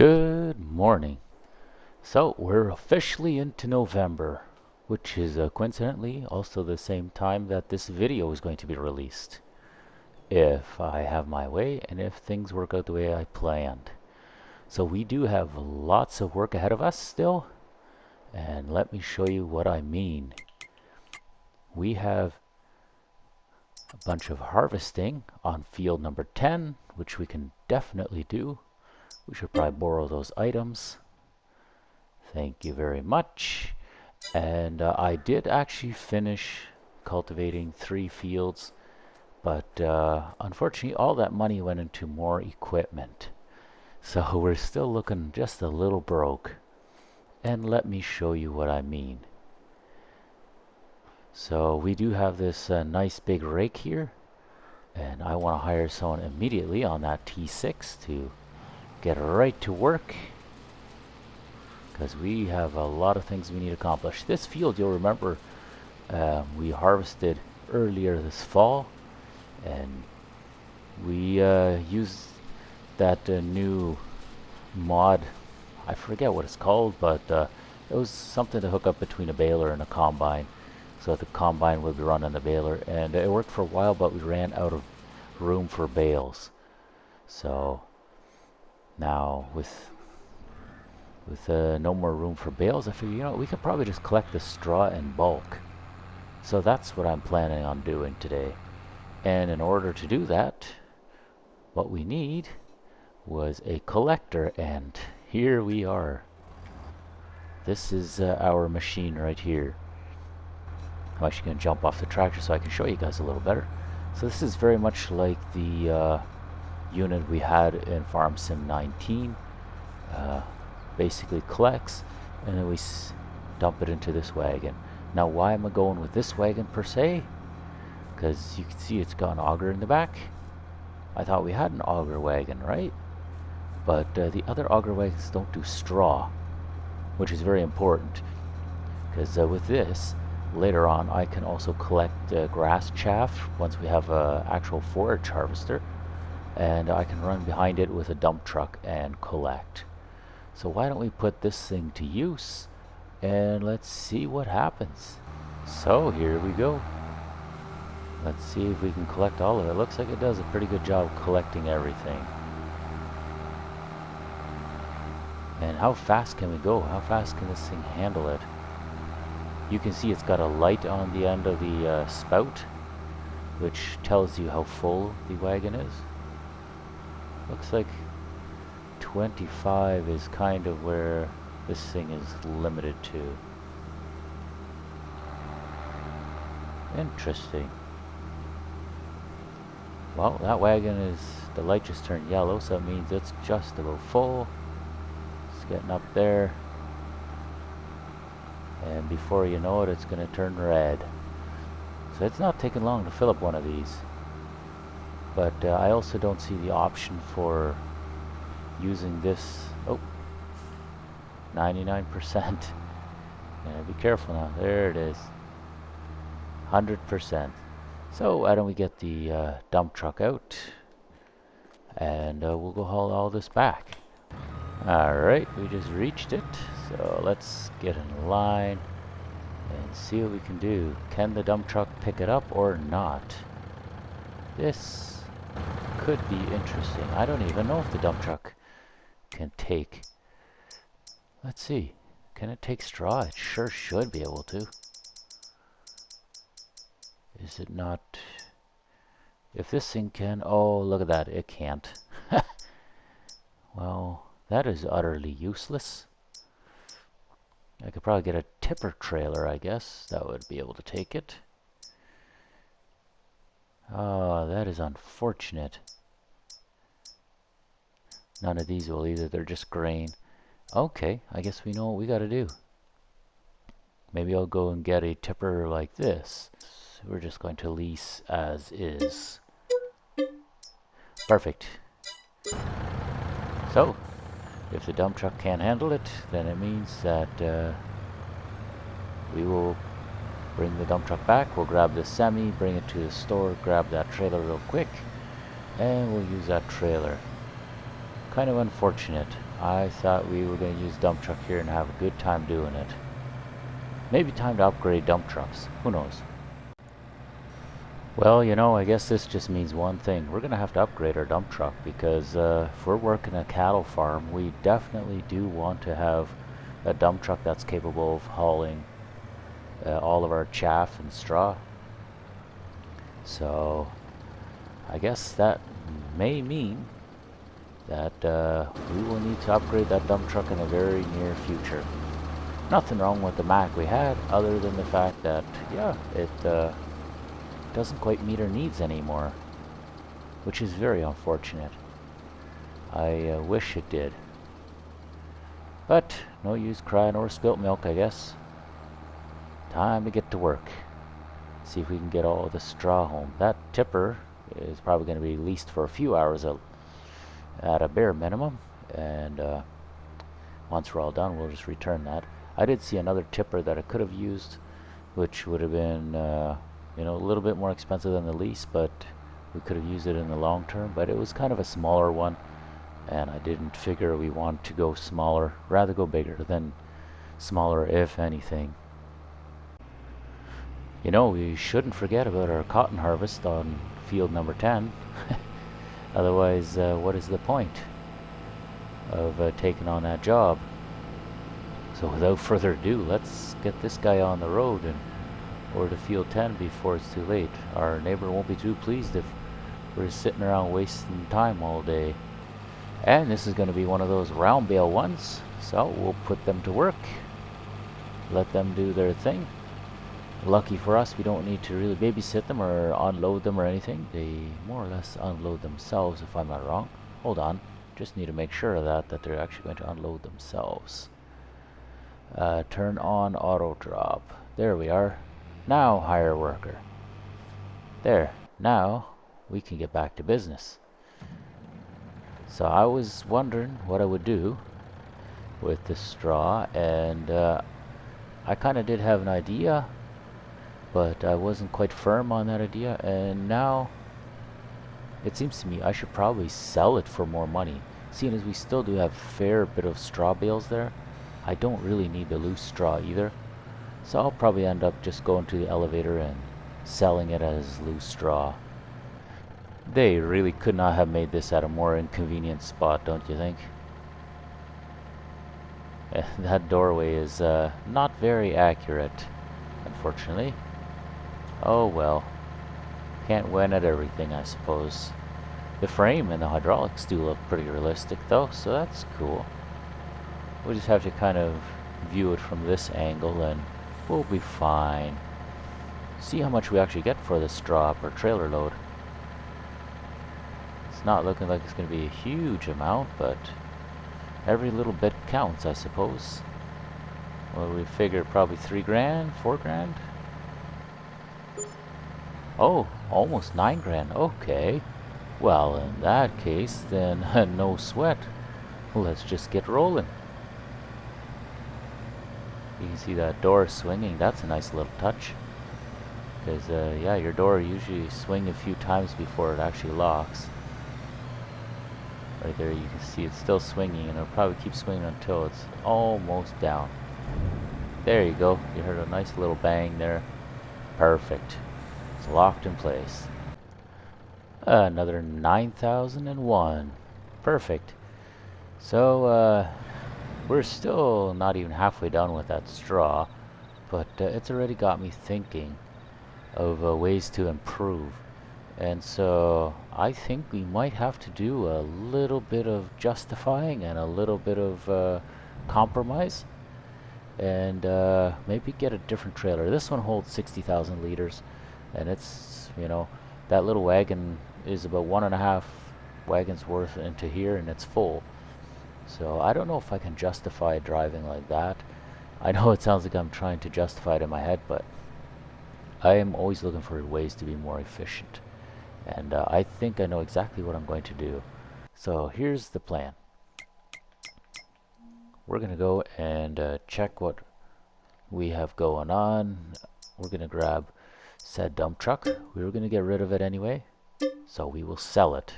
Good morning. So we're officially into November, which is coincidentally also the same time that this video is going to be released. If I have my way and if things work out the way I planned. So we do have lots of work ahead of us still, and let me show you what I mean. We have a bunch of harvesting on field number 10, which we can definitely do. We should probably borrow those items. Thank you very much. And I did actually finish cultivating 3 fields, but unfortunately all that money went into more equipment. So we're still looking just a little broke. And let me show you what I mean. So we do have this nice big rake here, and I want to hire someone immediately on that T6 to get right to work, because we have a lot of things we need to accomplish. This field, you'll remember, we harvested earlier this fall, and we used that new mod. I forget what it's called, but it was something to hook up between a baler and a combine, so that the combine would be running the baler, and it worked for a while, but we ran out of room for bales. So now with no more room for bales, I figure, we could probably just collect the straw in bulk. So that's what I'm planning on doing today. And in order to do that, what we need was a collector, and here we are. This is our machine right here. I'm actually going to jump off the tractor so I can show you guys a little better. So this is very much like the unit we had in Farm Sim 19. Basically collects, and then we dump it into this wagon. Now why am I going with this wagon per se? Because you can see it's got an auger in the back. I thought we had an auger wagon, right? But the other auger wagons don't do straw, which is very important, because with this, later on I can also collect grass chaff once we have an actual forage harvester, and I can run behind it with a dump truck and collect. So why don't we put this thing to use, and let's see what happens. So here we go. Let's see if we can collect all of it. Looks like it does a pretty good job collecting everything. And how fast can we go? How fast can this thing handle it? You can see it's got a light on the end of the spout, which tells you how full the wagon is. Looks like 25 is kind of where this thing is limited to. Interesting. Well, that wagon is, the light just turned yellow, so it means it's just about full. It's getting up there, and before you know it, it's going to turn red. So it's not taking long to fill up one of these. But I also don't see the option for using this. Oh, 99%. Be careful now. There it is. 100%. So why don't we get the dump truck out, and we'll go haul all this back. Alright, we just reached it. So let's get in line and see what we can do. Can the dump truck pick it up or not? This could be interesting. I don't even know if the dump truck can take. Let's see. Can it take straw? It sure should be able to. Is it not? If this thing can. Oh, look at that. It can't. Well, that is utterly useless. I could probably get a tipper trailer, I guess. That would be able to take it. Oh, that is unfortunate. None of these will either. They're just grain. Okay, I guess we know what we gotta do. Maybe I'll go and get a tipper like this. So we're just going to lease as is. Perfect. So, if the dump truck can't handle it, then it means that we will bring the dump truck back. We'll grab the semi, bring it to the store, grab that trailer real quick, and we'll use that trailer. Kind of unfortunate. I thought we were going to use dump truck here and have a good time doing it. Maybe time to upgrade dump trucks. Who knows? Well, you know, I guess this just means one thing. We're going to have to upgrade our dump truck because if we're working a cattle farm, we definitely do want to have a dump truck that's capable of hauling all of our chaff and straw. So I guess that may mean that we will need to upgrade that dump truck in the very near future. Nothing wrong with the Mack we had, other than the fact that, yeah, it doesn't quite meet our needs anymore, which is very unfortunate. I wish it did. But no use crying over spilt milk, I guess. Time to get to work. See if we can get all the straw home. That tipper is probably going to be leased for a few hours at a bare minimum, and once we're all done, we'll just return that. I did see another tipper that I could have used, which would have been you know, a little bit more expensive than the lease, but we could have used it in the long term. But it was kind of a smaller one, and I didn't figure we wanted to go smaller, rather go bigger than smaller, if anything. You know, we shouldn't forget about our cotton harvest on field number 10. Otherwise, what is the point of taking on that job? So without further ado, let's get this guy on the road and or to field 10 before it's too late. Our neighbor won't be too pleased if we're sitting around wasting time all day. And this is going to be one of those round bale ones, so we'll put them to work. Let them do their thing. Lucky for us, we don't need to really babysit them or unload them or anything. They more or less unload themselves, if I'm not wrong. Hold on, just need to make sure of that they're actually going to unload themselves. Turn on auto drop. There we are. Now hire worker. There, now we can get back to business. So I was wondering what I would do with the straw, and I kind of did have an idea, but I wasn't quite firm on that idea, and now it seems to me I should probably sell it for more money. Seeing as we still do have a fair bit of straw bales there, I don't really need the loose straw either. So I'll probably end up just going to the elevator and selling it as loose straw. They really could not have made this at a more inconvenient spot, don't you think? That doorway is not very accurate, unfortunately. Oh well. Can't win at everything, I suppose. The frame and the hydraulics do look pretty realistic though, so that's cool. We'll just have to kind of view it from this angle and we'll be fine. See how much we actually get for this straw per trailer load. It's not looking like it's going to be a huge amount, but every little bit counts, I suppose. Well, we figured probably 3 grand, 4 grand. Oh, almost 9 grand. Okay. Well, in that case, then no sweat. Let's just get rolling. You can see that door swinging. That's a nice little touch. Because, yeah, your door usually swing a few times before it actually locks. Right there, you can see it's still swinging, and it'll probably keep swinging until it's almost down. There you go. You heard a nice little bang there. Perfect. It's locked in place. Another 9,001. Perfect. So, we're still not even halfway done with that straw, but it's already got me thinking of ways to improve. And so I think we might have to do a little bit of justifying and a little bit of compromise, and maybe get a different trailer. This one holds 60,000 liters, and it's, you know, that little wagon is about 1.5 wagons worth into here, and it's full. So I don't know if I can justify driving like that. I know it sounds like I'm trying to justify it in my head, but I am always looking for ways to be more efficient. And I think I know exactly what I'm going to do. So here's the plan. We're going to go and check what we have going on. We're going to grab said dump truck. We were going to get rid of it anyway, so we will sell it.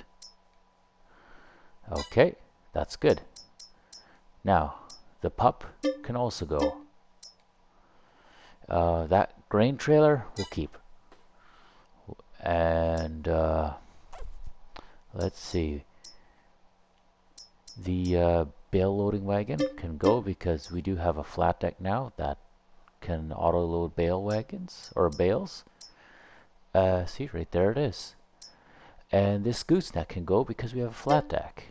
Okay, that's good. Now, the pup can also go. That grain trailer we'll keep. And let's see. The bale loading wagon can go because we do have a flat deck now that can auto load bale wagons or bales. See, right there it is. And this gooseneck can go because we have a flat deck.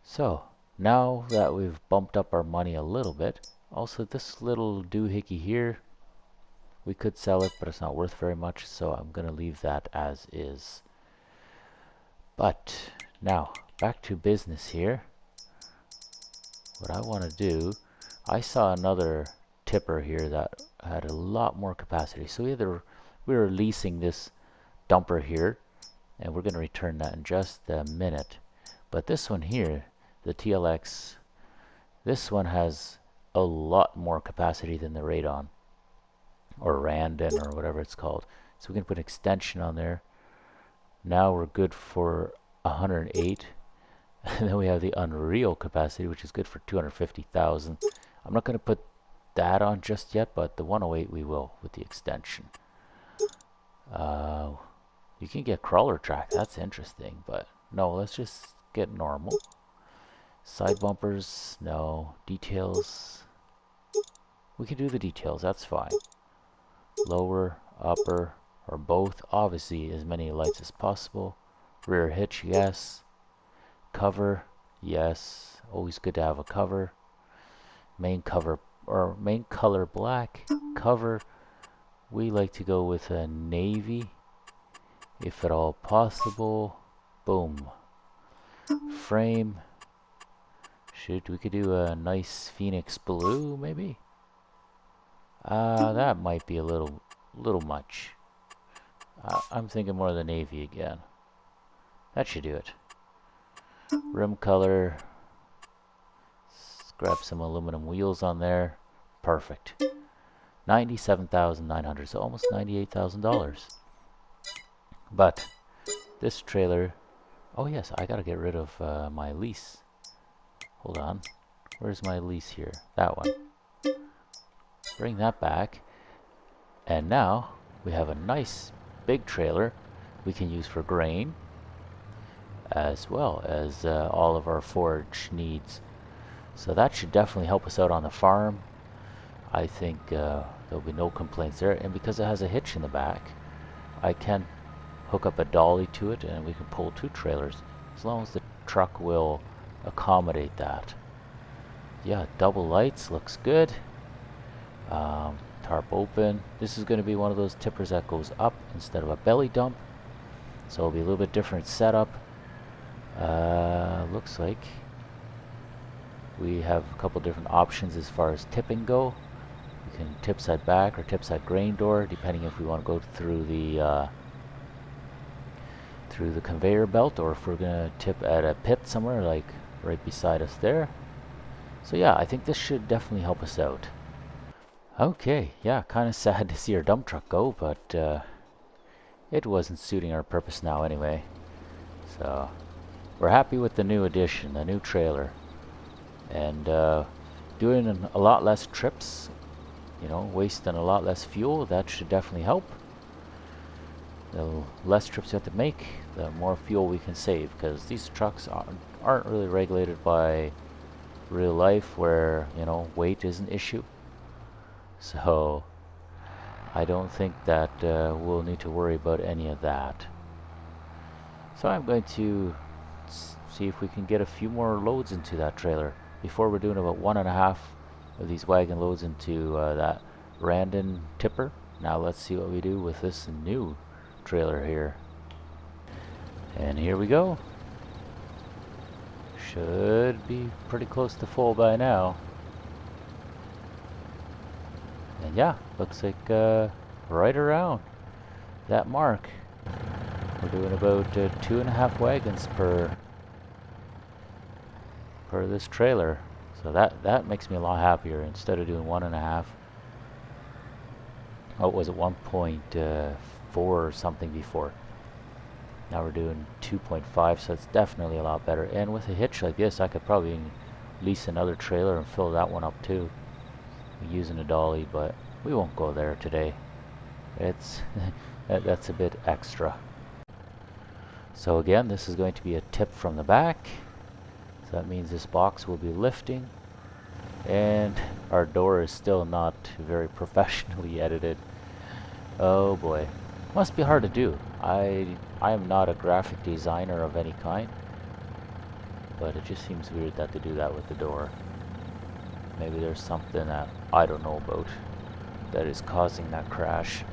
So now that we've bumped up our money a little bit, also this little doohickey here, we could sell it, but it's not worth very much, so I'm gonna leave that as is. But now back to business here. What I want to do, I saw another tipper here that had a lot more capacity. So we're leasing this dumper here, and we're going to return that in just a minute. But this one here, the TLX, this one has a lot more capacity than the Radon or Randon or whatever it's called. So we can put an extension on there. Now we're good for 108. And then we have the Unreal capacity, which is good for 250,000. I'm not going to put that on just yet, but the 108 we will with the extension. You can get crawler track. That's interesting, but no, let's just get normal. Side bumpers, no. Details. We can do the details, that's fine. Lower, upper, or both. Obviously, as many lights as possible. Rear hitch, yes. Cover, yes. Always good to have a cover. Main cover, or main color black. Cover, we like to go with a navy, if at all possible. Boom. Frame. Shoot, we could do a nice Phoenix blue, maybe? That might be a little much. I'm thinking more of the navy again. That should do it. Rim color. Let's grab some aluminum wheels on there. Perfect. $97,900, so almost $98,000. But this trailer, oh yes, I gotta get rid of my lease. Hold on, where's my lease here? That one. Bring that back, and now we have a nice big trailer we can use for grain, as well as all of our forage needs. So that should definitely help us out on the farm. I think there'll be no complaints there, and because it has a hitch in the back, I can hook up a dolly to it and we can pull 2 trailers as long as the truck will accommodate that. Yeah, double lights looks good. Tarp open. This is going to be one of those tippers that goes up instead of a belly dump, so it'll be a little bit different setup. Looks like we have a couple different options as far as tipping go. We can tip side back or tip side grain door, depending if we want to go through the conveyor belt, or if we're gonna tip at a pit somewhere like right beside us there. So yeah, I think this should definitely help us out. Okay, yeah, kind of sad to see our dump truck go, but it wasn't suiting our purpose now anyway. So we're happy with the new addition, the new trailer, and doing a lot less trips, you know, wasting a lot less fuel. That should definitely help. The less trips you have to make, the more fuel we can save, because these trucks aren't really regulated by real life where, you know, weight is an issue. So I don't think that we'll need to worry about any of that. So I'm going to see if we can get a few more loads into that trailer before we're doing about 1.5 of these wagon loads into that Randon tipper. Now let's see what we do with this new trailer here. And here we go. Should be pretty close to full by now. And yeah, looks like right around that mark. We're doing about 2.5 wagons per this trailer. So that makes me a lot happier. Instead of doing 1.5. Oh, was it 1.4 or something before? Now we're doing 2.5, so it's definitely a lot better. And with a hitch like this, I could probably lease another trailer and fill that one up too, using a dolly, but we won't go there today. It's that's a bit extra. So again, this is going to be a tip from the back. So that means this box will be lifting, and our door is still not very professionally edited. Oh boy, must be hard to do. I am not a graphic designer of any kind, but it just seems weird that they do that with the door. Maybe there's something that I don't know about that is causing that crash.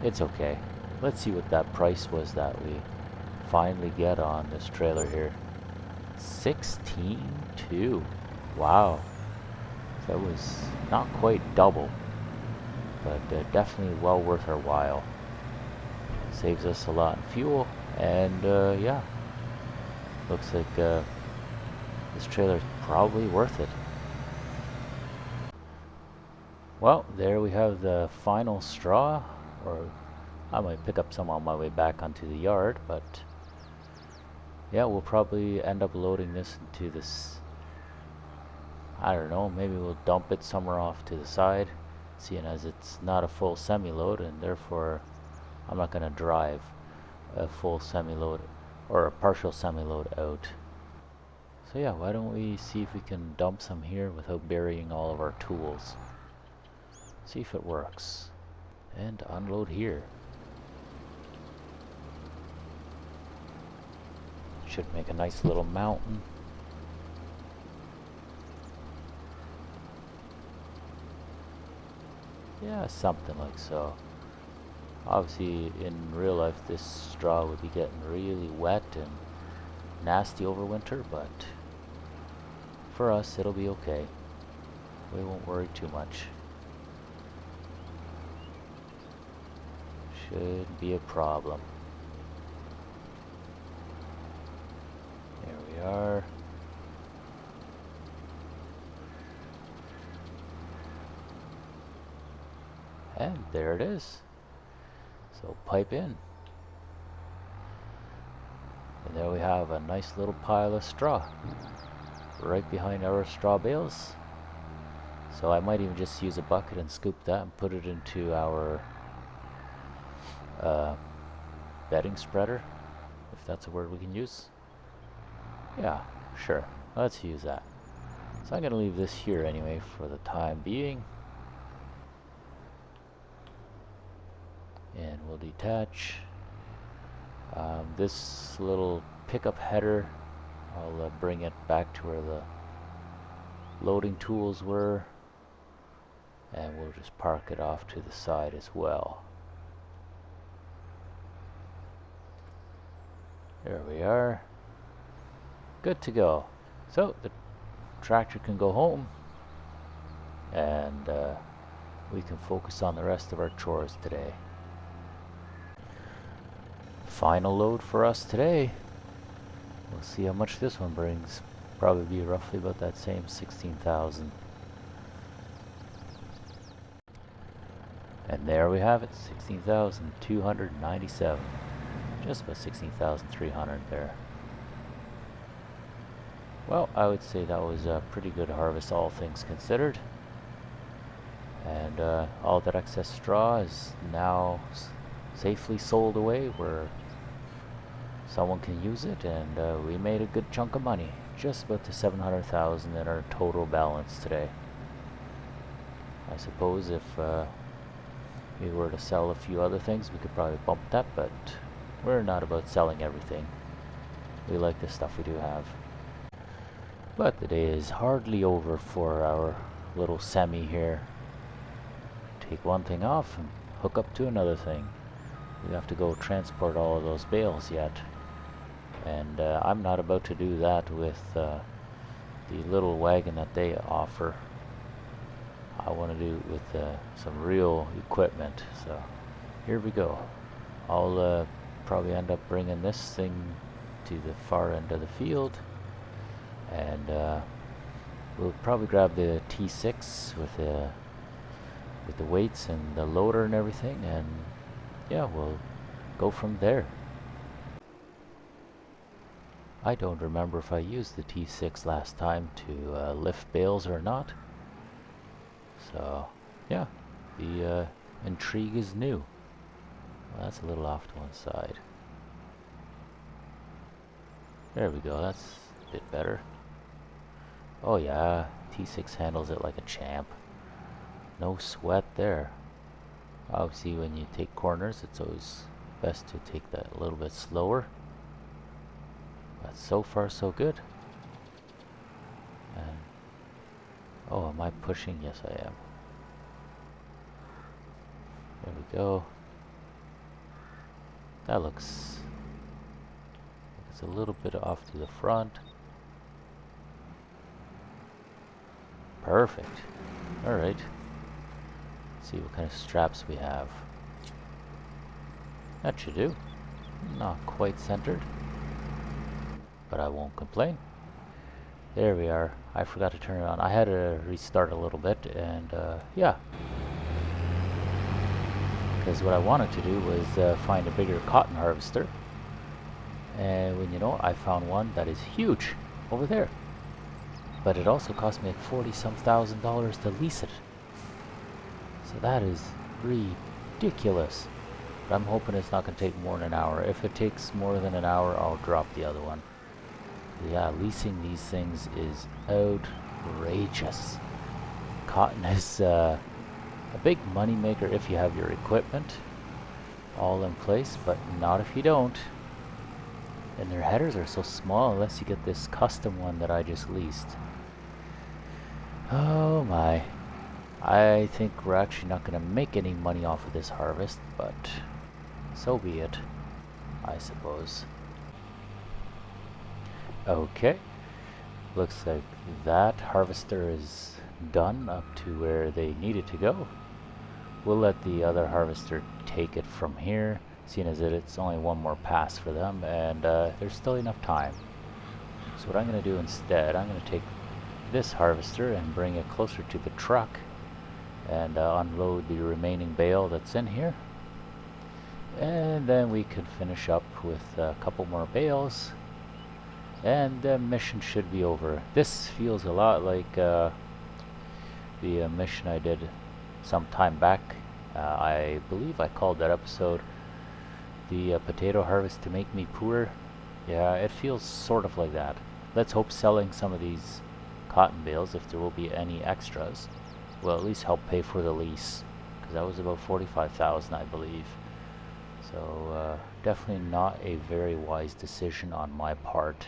It's okay. Let's see what that price was that we finally get on this trailer here. 16.2. Wow. That was not quite double, but definitely well worth our while. Saves us a lot in fuel, and yeah, looks like this trailer is probably worth it. Well, there we have the final straw, or I might pick up some on my way back onto the yard, but yeah, we'll probably end up loading this into this, I don't know, maybe we'll dump it somewhere off to the side, seeing as it's not a full semi-load, and therefore I'm not going to drive a full semi-load or a partial semi-load out. So yeah, why don't we see if we can dump some here without burying all of our tools. See if it works. And unload here. Should make a nice little mountain. Yeah, something like so. Obviously, in real life, this straw would be getting really wet and nasty over winter, but for us, it'll be okay. We won't worry too much. Shouldn't be a problem. There we are. And there it is. So pipe in. And there we have a nice little pile of straw right behind our straw bales. So I might even just use a bucket and scoop that and put it into our bedding spreader, if that's a word we can use. Yeah, sure, let's use that. So I'm going to leave this here anyway for the time being. And we'll detach this little pickup header. I'll bring it back to where the loading tools were, and we'll just park it off to the side as well. There we are. Good to go. So the tractor can go home, and we can focus on the rest of our chores today. Final load for us today. We'll see how much this one brings. Probably be roughly about that same 16,000. And there we have it, 16,297. Just about 16,300 there. Well, I would say that was a pretty good harvest, all things considered. And all that excess straw is now safely sold away where someone can use it, and we made a good chunk of money, just about to 700,000 in our total balance today. I suppose if we were to sell a few other things, we could probably bump that, but we're not about selling everything. We like the stuff we do have. But the day is hardly over for our little semi here. Take one thing off and hook up to another thing. We have to go transport all of those bales yet. And I'm not about to do that with the little wagon that they offer. I want to do it with some real equipment. So here we go. I'll probably end up bringing this thing to the far end of the field, and we'll probably grab the T6 with the weights and the loader and everything, and yeah, we'll go from there. I don't remember if I used the T6 last time to lift bales or not. So, yeah, the intrigue is new. Well, that's a little off to one side. There we go, that's a bit better. Oh yeah, T6 handles it like a champ. No sweat there. Obviously when you take corners, it's always best to take that a little bit slower. But so far so good. And oh, am I pushing? Yes, I am. There we go. That looks it's a little bit off to the front. Perfect. Alright. See what kind of straps we have. That should do. Not quite centered, but I won't complain. There we are. I forgot to turn it on. I had to restart a little bit, and yeah. Because what I wanted to do was find a bigger cotton harvester. And when you know, I found one that is huge over there. But it also cost me like 40-some thousand dollars to lease it. So that is ridiculous. But I'm hoping it's not going to take more than an hour. If it takes more than an hour, I'll drop the other one. Yeah, leasing these things is outrageous. Cotton is a big money maker if you have your equipment all in place, but not if you don't. And their headers are so small unless you get this custom one that I just leased. Oh my. I think we're actually not going to make any money off of this harvest, but so be it, I suppose. Okay, looks like that harvester is done up to where they need it to go. We'll let the other harvester take it from here, seeing as it's only one more pass for them, and there's still enough time. So what I'm going to do instead, I'm going to take this harvester and bring it closer to the truck and unload the remaining bale that's in here. And then we can finish up with a couple more bales, and the mission should be over. This feels a lot like the mission I did some time back. I believe I called that episode the potato harvest to make me poor. Yeah, it feels sort of like that. Let's hope selling some of these cotton bales, if there will be any extras, will at least help pay for the lease, because that was about $45,000, I believe. So definitely not a very wise decision on my part.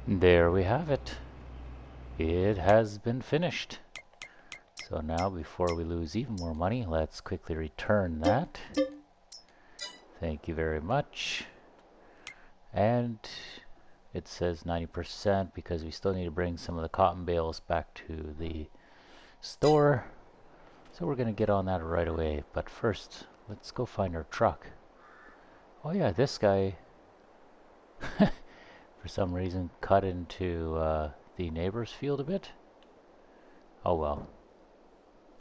There we have it. It has been finished. So now, before we lose even more money, let's quickly return that. Thank you very much. And it says 90% because we still need to bring some of the cotton bales back to the store. So we're going to get on that right away. But first, let's go find our truck. Oh yeah, this guy, for some reason, cut into the neighbor's field a bit. Oh well.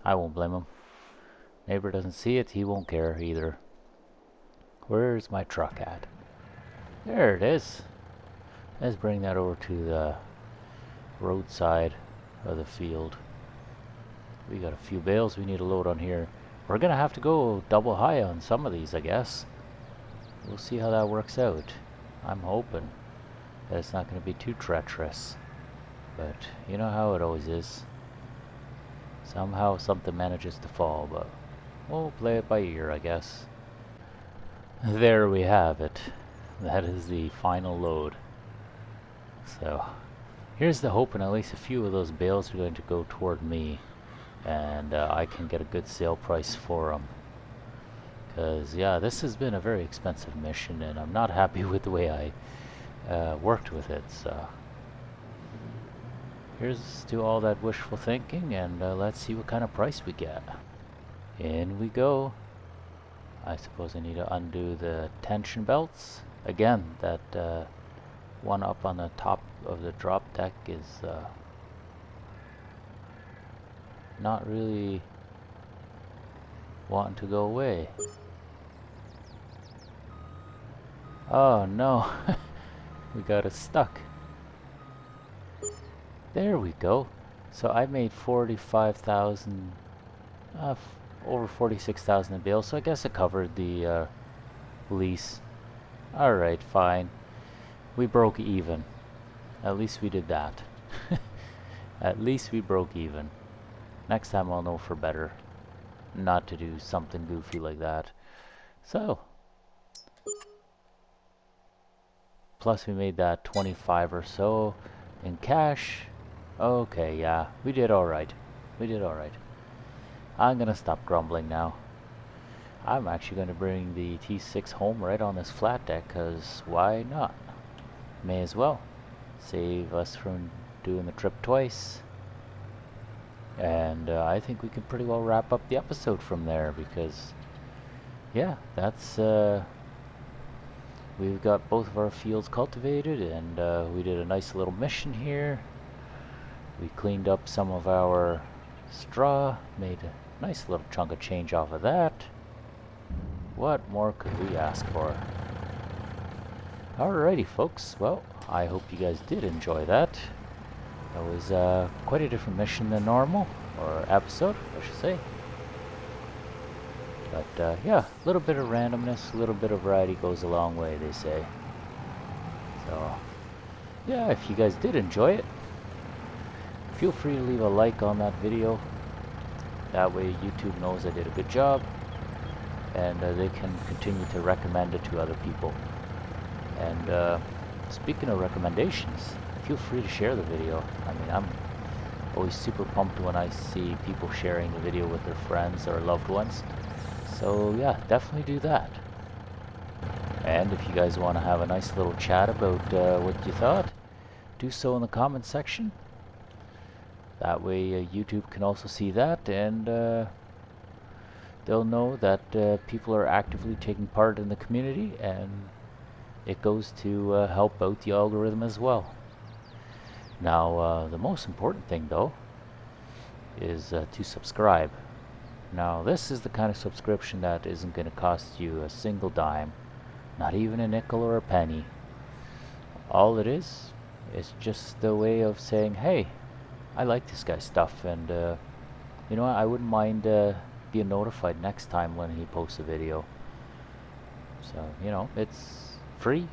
I won't blame him. Neighbor doesn't see it, he won't care either. Where's my truck at? There it is. Let's bring that over to the roadside of the field. We got a few bales we need to load on here. We're gonna have to go double high on some of these, I guess. We'll see how that works out. I'm hoping that it's not gonna be too treacherous. But you know how it always is. Somehow something manages to fall, but we'll play it by ear, I guess. There we have it. That is the final load. So here's the hope, and at least a few of those bales are going to go toward me, and I can get a good sale price for them. Because yeah, this has been a very expensive mission, and I'm not happy with the way I worked with it. So here's to all that wishful thinking, and let's see what kind of price we get. In we go. I suppose I need to undo the tension belts. Again, that one up on the top of the drop deck is not really wanting to go away. Oh no. We got it stuck. There we go. So I made 45,000, over 46,000 a bale, so I guess it covered the lease. Alright, fine. We broke even. At least we did that. At least we broke even. Next time I'll know for better not to do something goofy like that. So, plus we made that 25 or so in cash. Okay, yeah, we did alright. We did alright. I'm gonna stop grumbling now. I'm actually gonna bring the T6 home right on this flat deck, cause why not? May as well. Save us from doing the trip twice. And I think we can pretty well wrap up the episode from there, because yeah, that's we've got both of our fields cultivated, and we did a nice little mission here. We cleaned up some of our straw, made a nice little chunk of change off of that. What more could we ask for? Alrighty folks, well, I hope you guys did enjoy that. That was quite a different mission than normal, or episode, I should say. But yeah, a little bit of randomness, a little bit of variety goes a long way, they say. So, yeah, if you guys did enjoy it, feel free to leave a like on that video. That way YouTube knows I did a good job, and they can continue to recommend it to other people. And speaking of recommendations, feel free to share the video. I mean, I'm always super pumped when I see people sharing the video with their friends or loved ones. So yeah, definitely do that. And if you guys want to have a nice little chat about what you thought, do so in the comment section. That way YouTube can also see that, and they'll know that people are actively taking part in the community, and it goes to help out the algorithm as well. Now, the most important thing though is to subscribe. Now, this is the kind of subscription that isn't going to cost you a single dime, not even a nickel or a penny. All it is just a way of saying, hey, I like this guy's stuff, and you know what, I wouldn't mind being notified next time when he posts a video. So, you know, it's free,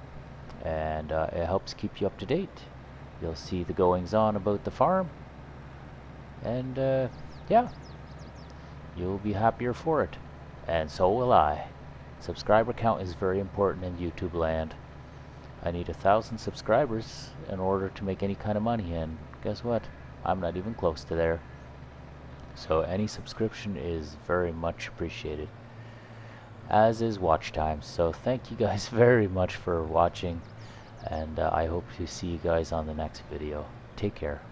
and it helps keep you up to date. You'll see the goings on about the farm, and yeah, you'll be happier for it, and so will I. Subscriber count is very important in YouTube land. I need 1,000 subscribers in order to make any kind of money, and guess what? I'm not even close to there. So any subscription is very much appreciated, as is watch time. So thank you guys very much for watching, and I hope to see you guys on the next video. Take care.